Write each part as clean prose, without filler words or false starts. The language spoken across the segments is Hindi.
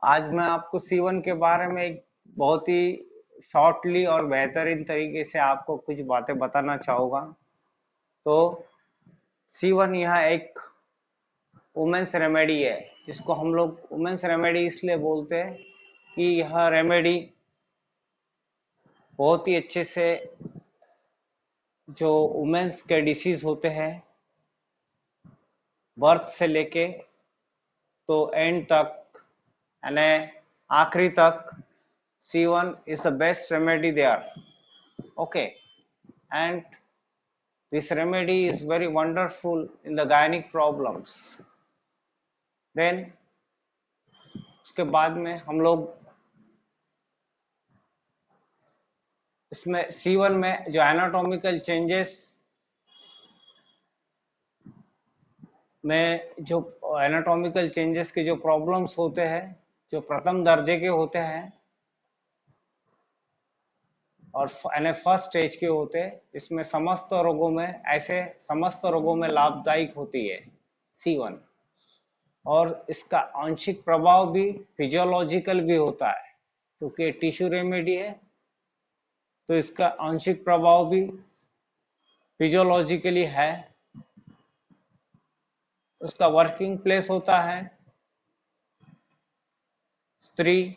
आज मैं आपको C1 के बारे में एक बहुत ही शॉर्टली और बेहतरीन तरीके से आपको कुछ बातें बताना चाहूँगा। तो C1 यह एक वुमेन्स रेमेडी है, जिसको हम लोग वुमेन्स रेमेडी इसलिए बोलते हैं कि यह रेमेडी बहुत ही अच्छे से जो वुमेन्स के डिसीज होते हैं बर्थ से लेके तो एंड तक यानी आखिरी तक C1 is the best remedy there. Okay, and this remedy is very wonderful in the gynec problems. Then उसके बाद में हम लोग इसमें C1 में जो एनाटॉमिकल चेंजेस में जो एनाटॉमिकल चेंजेस के जो प्रॉब्लम्स होते हैं जो प्रथम दर्जे के होते हैं और फर्स्ट स्टेज के होते हैं, इसमें समस्त रोगों में लाभदायक होती है C1। और इसका आंशिक प्रभाव भी फिजियोलॉजिकल भी होता है, क्योंकि टिश्यू रेमेडी है तो इसका आंशिक प्रभाव भी फिजियोलॉजिकली है। उसका वर्किंग प्लेस होता है स्त्री,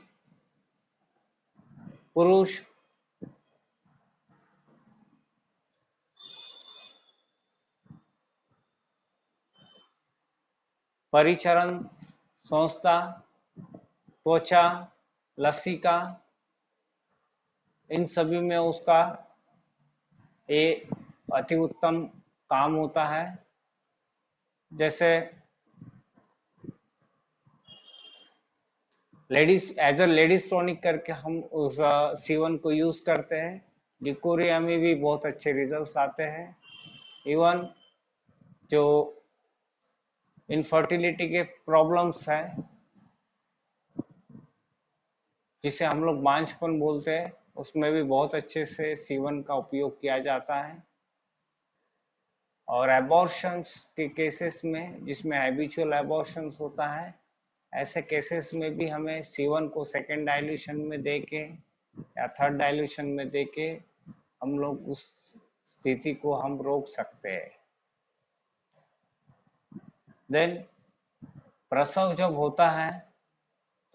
पुरुष, परिचरण संस्था, त्वचा, लसिका, इन सभी में उसका ये अति उत्तम काम होता है। जैसे ladies as a ladies tonic करके हम उस C1 को यूज करते हैं। डिकोरिया में भी बहुत अच्छे रिजल्ट्स आते हैं। इवन जो इनफर्टिलिटी के प्रॉब्लम्स है जिसे हम लोग बांझपन बोलते हैं, उसमें भी बहुत अच्छे से C1 का उपयोग किया जाता है। और एबॉर्शंस के केसेस में जिसमें हैबिचुअल एबॉर्शंस होता है, ऐसे केसेस में भी हमें C1 को सेकेंड डाइल्यूशन में देके या थर्ड डाइल्यूशन में देके हम लोग उस स्थिति को हम रोक सकते हैं। देन प्रसव जब होता है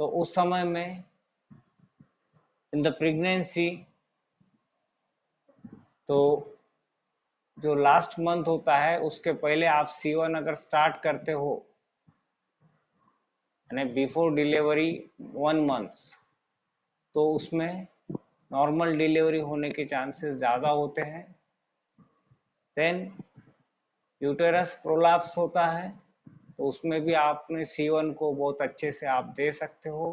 तो उस समय में इन द प्रेगनेंसी तो जो लास्ट मंथ होता है उसके पहले आप C1 अगर स्टार्ट करते हो यानी बिफोर डिलीवरी 1 मंथ्स, तो उसमें नॉर्मल डिलीवरी होने के चांसेस ज़्यादा होते हैं। देन यूटेरस प्रोलैप्स होता है तो उसमें भी आपने C1 को बहुत अच्छे से आप दे सकते हो।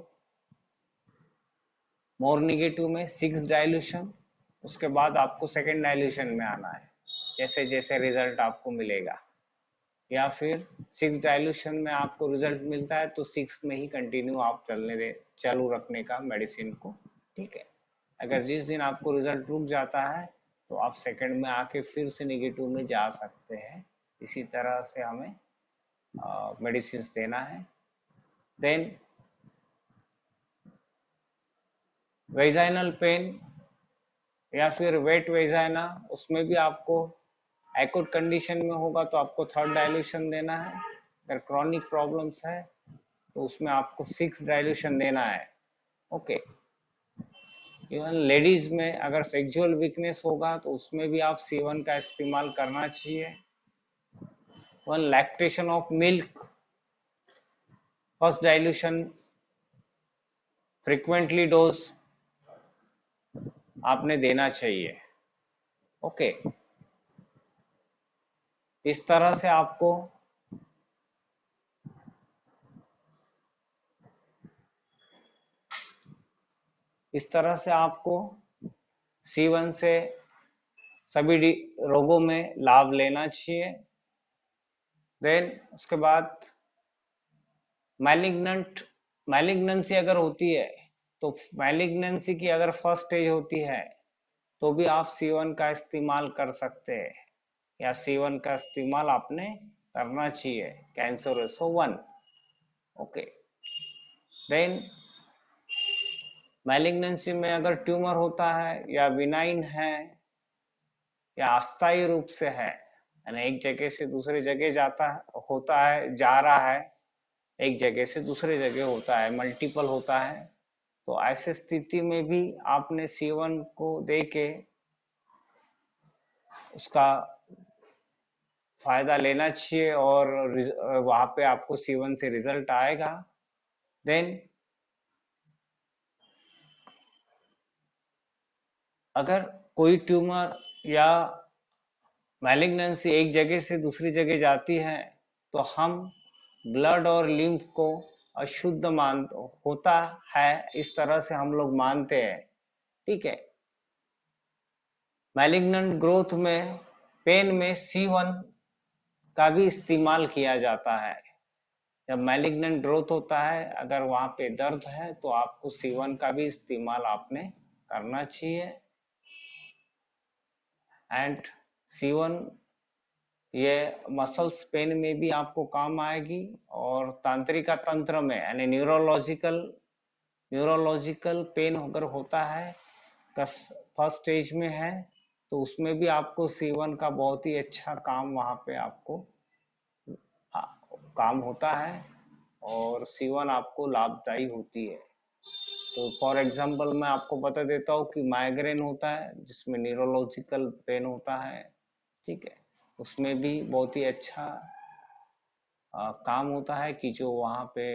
मोर नेगेटिव में 6 डाइल्यूशन, उसके बाद आपको सेकेंड डाइल्यूशन में आना है जैसे जैसे रिजल्ट आपको मिलेगा, या फिर 6 डाइल्यूशन में आपको रिजल्ट मिलता है तो 6 में ही कंटिन्यू आप चालू रखने का मेडिसिन को। ठीक है, अगर जिस दिन आपको रिजल्ट रुक जाता है तो आप सेकंड में आके फिर से नेगेटिव में जा सकते हैं। इसी तरह से हमें मेडिसिन देना है। देन वेजाइनल पेन या फिर वेट वेजाइना, उसमें भी आपको एक्यूट कंडीशन में होगा तो आपको थर्ड डाइल्यूशन देना है। अगर क्रॉनिक प्रॉब्लम्स है तो उसमें आपको 6 डाइल्यूशन देना है। ओके, इवन लेडीज में अगर सेक्सुअल वीकनेस होगा तो उसमें भी आप C1 का इस्तेमाल करना चाहिए। One lactation of milk, first dilution frequently dose आपने देना चाहिए। ओके, इस तरह से आपको C1 से सभी रोगों में लाभ लेना चाहिए। देन उसके बाद मैलिग्नेंसी अगर होती है तो मैलिग्नेंसी की अगर फर्स्ट स्टेज होती है तो भी आप C1 का इस्तेमाल कर सकते हैं, या C1 का इस्तेमाल आपने करना चाहिए कैंसरस 1। ओके, देन मैलिग्नेंसी में अगर ट्यूमर होता है या बिनाइन है या अस्थायी रूप से है, यानी एक जगह से दूसरी जगह जाता है, होता है, जा रहा है, एक जगह से दूसरी जगह होता है, मल्टीपल होता है, तो ऐसे स्थिति में भी आपने C1 को दे के उसका फायदा लेना चाहिए और वहां पे आपको C1 से रिजल्ट आएगा। देन अगर कोई ट्यूमर या मैलिग्नेंसी एक जगह से दूसरी जगह जाती है तो हम ब्लड और लिम्फ को अशुद्ध मान होता है, इस तरह से हम लोग मानते हैं। ठीक है, मैलिग्नेंट ग्रोथ में पेन में C1 का भी इस्तेमाल किया जाता है। जब मैलिग्नेंट ग्रोथ होता है, अगर वहां पे दर्द है तो आपको C1 का भी इस्तेमाल आपने करना चाहिए। एंड C1 ये मसल्स पेन में भी आपको काम आएगी, और तांत्रिका तंत्र में यानी न्यूरोलॉजिकल पेन अगर होता है, फर्स्ट स्टेज में है, तो उसमें भी आपको C1 का बहुत ही अच्छा काम वहां पे आपको काम होता है, और C1 आपको लाभदायी होती है। तो फॉर एग्जांपल मैं आपको बता देता हूँ कि माइग्रेन होता है जिसमें न्यूरोलॉजिकल पेन होता है, ठीक है, उसमें भी बहुत ही अच्छा काम होता है कि जो वहाँ पे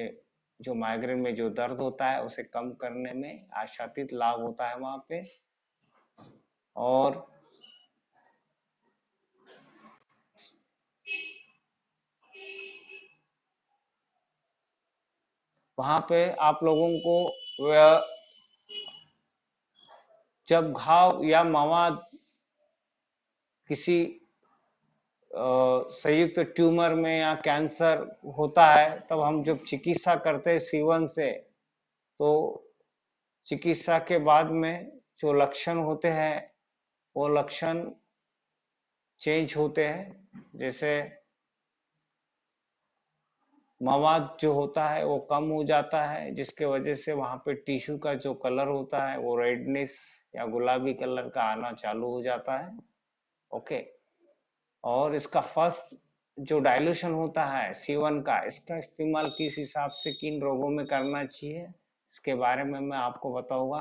जो माइग्रेन में जो दर्द होता है उसे कम करने में आशातीत लाभ होता है वहाँ पे। और वहाँ पे आप लोगों को जब घाव या मवाद किसी संयुक्त ट्यूमर में या कैंसर होता है, तब हम जब चिकित्सा करते हैं C1 से, तो चिकित्सा के बाद में जो लक्षण होते हैं वो लक्षण चेंज होते हैं। जैसे मवाद जो होता है वो कम हो जाता है, जिसके वजह से वहां पे टिश्यू का जो कलर होता है वो रेडनेस या गुलाबी कलर का आना चालू हो जाता है। ओके, और इसका फर्स्ट जो डाइल्यूशन होता है C1 का, इसका इस्तेमाल किस हिसाब से किन रोगों में करना चाहिए इसके बारे में मैं आपको बताऊंगा।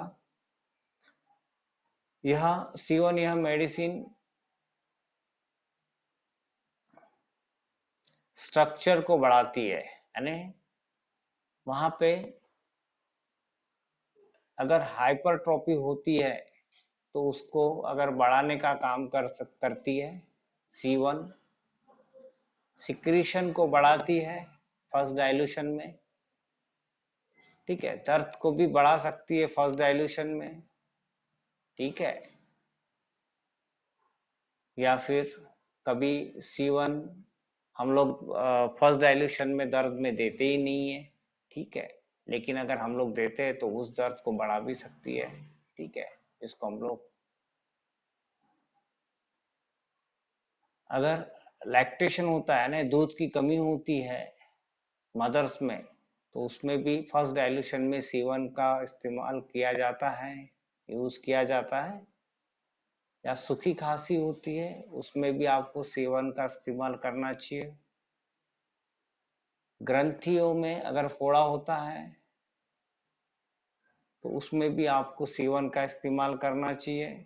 यह C1 यह मेडिसिन स्ट्रक्चर को बढ़ाती है, यानी वहां पे अगर हाइपरट्रॉफी होती है तो उसको अगर बढ़ाने का काम करती है C1। सिक्रीशन को बढ़ाती है फर्स्ट डाइल्यूशन में, ठीक है, दर्द को भी बढ़ा सकती है फर्स्ट डाइल्यूशन में, ठीक है, या फिर कभी C1 हम लोग फर्स्ट डाइल्यूशन में दर्द में देते ही नहीं है, ठीक है, लेकिन अगर हम लोग देते हैं तो उस दर्द को बढ़ा भी सकती है, ठीक है, इसको हम लोग अगर लैक्टेशन होता है ना, दूध की कमी होती है मदर्स में, तो उसमें भी फर्स्ट डाइल्यूशन में C1 का इस्तेमाल किया जाता है, यूज किया जाता है। या सूखी खांसी होती है उसमें भी आपको C1 का इस्तेमाल करना चाहिए। ग्रंथियों में अगर फोड़ा होता है तो उसमें भी आपको C1 का इस्तेमाल करना चाहिए।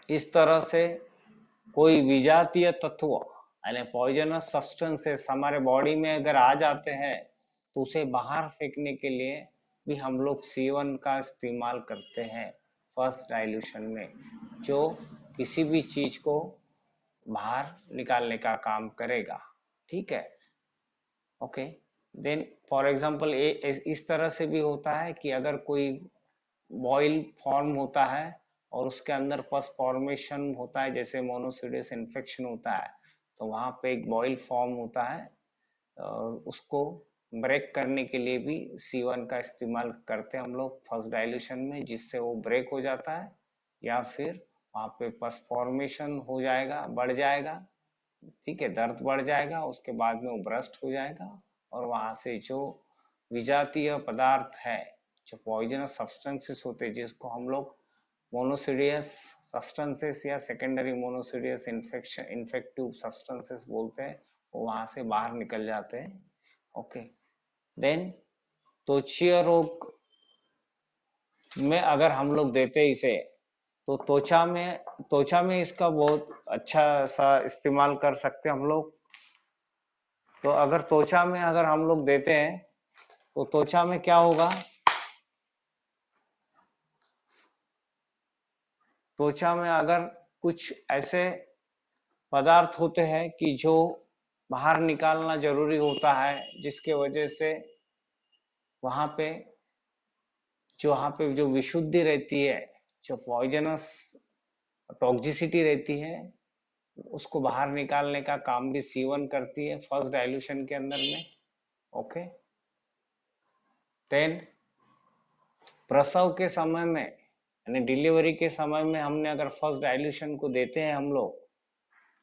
इस तरह से कोई विजातीय तत्व यानी पॉइजनस सब्सटेंसेस हमारे बॉडी में अगर आ जाते हैं तो उसे बाहर फेंकने के लिए भी हम लोग C1 का इस्तेमाल करते हैं फर्स्ट डाइल्यूशन में, जो किसी भी चीज को बाहर निकालने का काम करेगा, ठीक है। ओके, देन फॉर एग्जांपल इस तरह से भी होता है कि अगर कोई बॉइल फॉर्म होता है और उसके अंदर पस फॉर्मेशन होता है, जैसे मोनोसिडियस इन्फेक्शन होता है, तो वहां पे एक बॉइल फॉर्म होता है, उसको ब्रेक करने के लिए भी C1 का इस्तेमाल करते हैं हम लोग फर्स्ट डाइल्यूशन में, जिससे वो ब्रेक हो जाता है, या फिर वहां पे पस फॉर्मेशन हो जाएगा, बढ़ जाएगा, ठीक है, दर्द बढ़ जाएगा, उसके बाद में वो ब्रस्ट हो जाएगा, और वहां से जो विजातीय पदार्थ है, जो पॉइजनस सब्सटेंसेस होते हैं, जिसको हम लोग मोनोसिडियस सब्सटेंसेस या सेकेंडरी मोनोसिडियस इन्फेक्टिव सब्सटेंसेस बोलते हैं, वो वहां से बाहर निकल जाते हैं। ओके, देन त्वचीय रोग में अगर हम लोग देते इसे, तो त्वचा में इसका बहुत अच्छा सा इस्तेमाल कर सकते हैं हम लोग। तो अगर त्वचा में अगर हम लोग देते हैं, तो त्वचा में क्या होगा, त्वचा में अगर कुछ ऐसे पदार्थ होते हैं कि जो बाहर निकालना जरूरी होता है, जिसके वजह से वहां पे जो विशुद्धि रहती है, जो पॉइजनस टॉक्सिसिटी रहती है, उसको बाहर निकालने का काम भी C1 करती है फर्स्ट डाइल्यूशन के अंदर में। ओके, देन प्रसव के समय में यानी डिलीवरी के समय में हमने अगर फर्स्ट डाइल्यूशन को देते हैं हम लोग,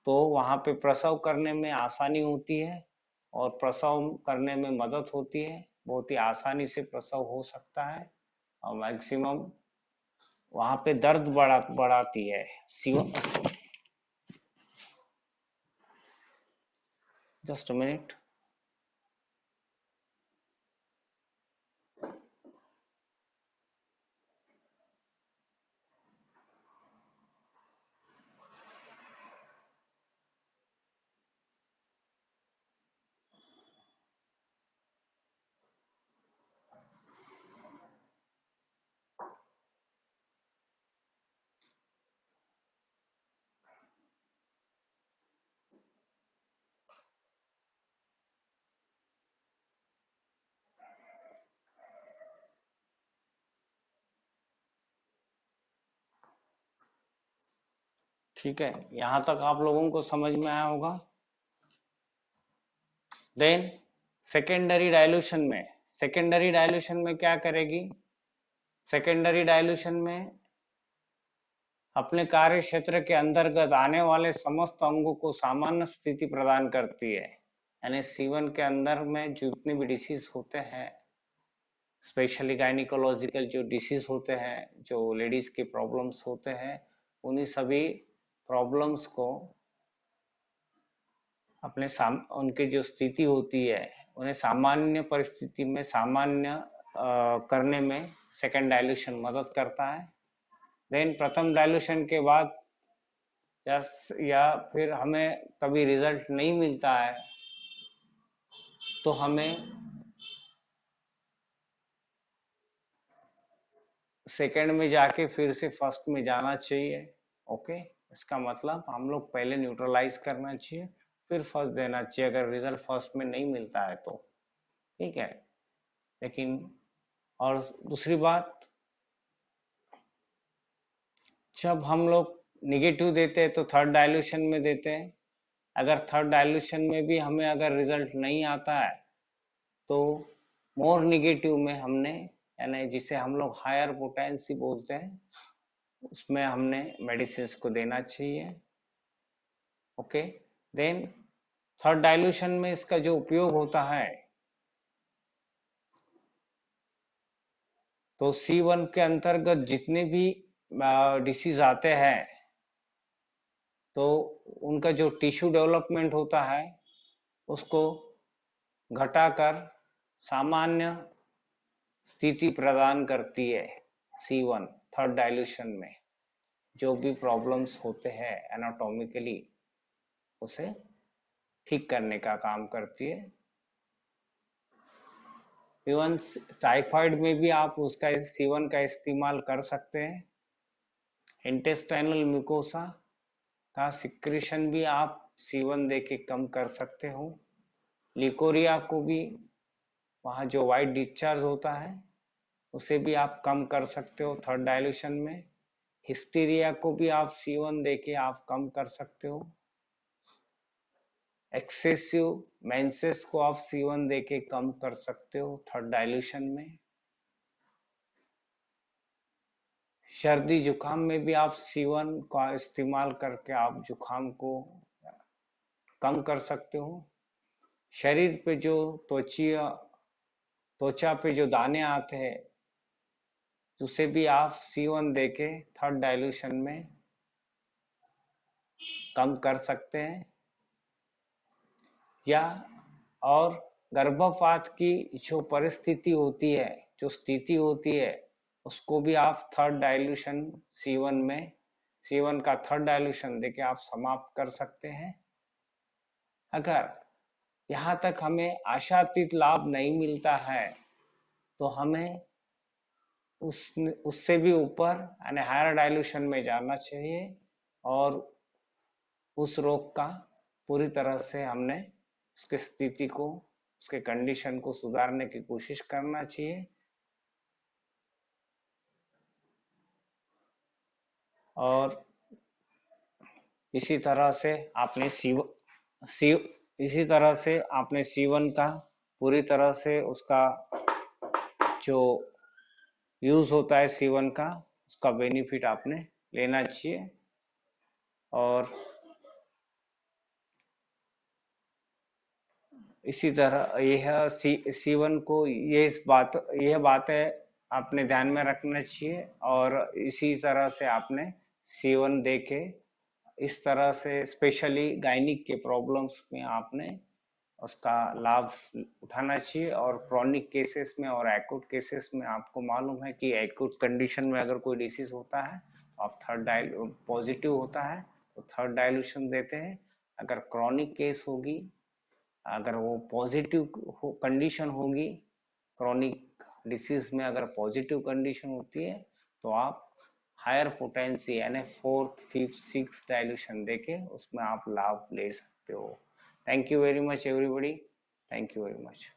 तो वहां पे प्रसव करने में आसानी होती है और प्रसव करने में मदद होती है, बहुत ही आसानी से प्रसव हो सकता है और मैक्सिमम वहां पे दर्द बढ़ाती है जस्ट अ मिनट। ठीक है, यहां तक आप लोगों को समझ में आया होगा। देन सेकेंडरी डाइल्यूशन में क्या करेगी, सेकेंडरी डाइल्यूशन में अपने कार्य क्षेत्र के अंतर्गत आने वाले समस्त अंगों को सामान्य स्थिति प्रदान करती है। यानी C1 के अंदर में जितने भी डिसीज होते हैं, स्पेशली गायनिकोलॉजिकल जो डिसीज होते हैं, जो लेडीज के प्रॉब्लम्स होते हैं, उन्हीं सभी प्रॉब्लम्स को उनकी जो स्थिति होती है, उन्हें सामान्य परिस्थिति में सामान्य करने में सेकेंड डाइल्यूशन मदद करता है। देन प्रथम डाइल्यूशन के बाद या फिर हमें कभी रिजल्ट नहीं मिलता है, तो हमें सेकेंड में जाके फिर से फर्स्ट में जाना चाहिए। ओके, इसका मतलब हम लोग पहले न्यूट्रलाइज करना चाहिए, फिर फर्स्ट देना चाहिए अगर रिजल्ट फर्स्ट में नहीं मिलता है तो। ठीक है, लेकिन और दूसरी बात, जब हम लोग निगेटिव देते हैं तो थर्ड डाइल्यूशन में देते हैं। अगर थर्ड डाइल्यूशन में भी हमें अगर रिजल्ट नहीं आता है, तो मोर निगेटिव में हमने, यानी जिसे हम लोग हायर पोटेंसी बोलते हैं, उसमें हमने मेडिसिन को देना चाहिए। ओके, देन थर्ड डाइल्यूशन में इसका जो उपयोग होता है, तो C1 के अंतर्गत जितने भी डिसीज आते हैं, तो उनका जो टिश्यू डेवलपमेंट होता है उसको घटाकर सामान्य स्थिति प्रदान करती है C1 थर्ड डाइल्यूशन में। जो भी प्रॉब्लम्स होते हैं एनाटॉमिकली, उसे ठीक करने का काम करती है। इवन टाइफाइड में भी आप उसका C1 का इस्तेमाल कर सकते हैं। इंटेस्टाइनल म्यूकोसा का सिक्रीशन भी आप C1 दे के कम कर सकते हो। लिकोरिया को भी, वहाँ जो वाइट डिस्चार्ज होता है, उसे भी आप कम कर सकते हो थर्ड डाइल्यूशन में। हिस्टीरिया को भी आप C1 दे के आप कम कर सकते हो। एक्सेसिव मेंसेस को आप C1 दे के कम कर सकते हो थर्ड डाइल्यूशन में। सर्दी जुकाम में भी आप C1 का इस्तेमाल करके आप जुकाम को कम कर सकते हो। शरीर पे जो त्वचा पे जो दाने आते हैं उसे भी आप C1 देके थर्ड डाइल्यूशन में कम कर सकते हैं। या और गर्भपात की जो परिस्थिति होती है, जो स्थिति होती है, उसको भी आप थर्ड डाइल्यूशन C1 का थर्ड डाइल्यूशन देके आप समाप्त कर सकते हैं। अगर यहाँ तक हमें आशातीत लाभ नहीं मिलता है तो हमें उससे भी ऊपर यानी हायर डाइल्यूशन में जाना चाहिए और उस रोग का पूरी तरह से हमने उसके स्थिति को, उसके कंडीशन को सुधारने की कोशिश करना चाहिए। और इसी तरह से आपने इसी तरह से आपने C1 का पूरी तरह से उसका जो यूज होता है C1 का, उसका बेनिफिट आपने लेना चाहिए। और इसी तरह यह C1 को यह बातें आपने ध्यान में रखना चाहिए और इसी तरह से आपने C1 देके इस तरह से स्पेशली गायनिक के प्रॉब्लम्स में आपने उसका लाभ उठाना चाहिए। और क्रॉनिक केसेस में और एक्यूट केसेस में आपको मालूम है कि एक्यूट कंडीशन में अगर कोई डिसीज होता है तो आप पॉजिटिव होता है तो थर्ड डाइल्यूशन देते हैं। अगर क्रॉनिक केस होगी, अगर वो पॉजिटिव कंडीशन होगी, क्रॉनिक डिसीज में अगर पॉजिटिव कंडीशन होती है तो आप हायर पोटेंसी यानी फोर्थ फिफ्थ सिक्स डाइल्यूशन देके उसमें आप लाभ ले सकते हो। Thank you very much everybody, thank you very much.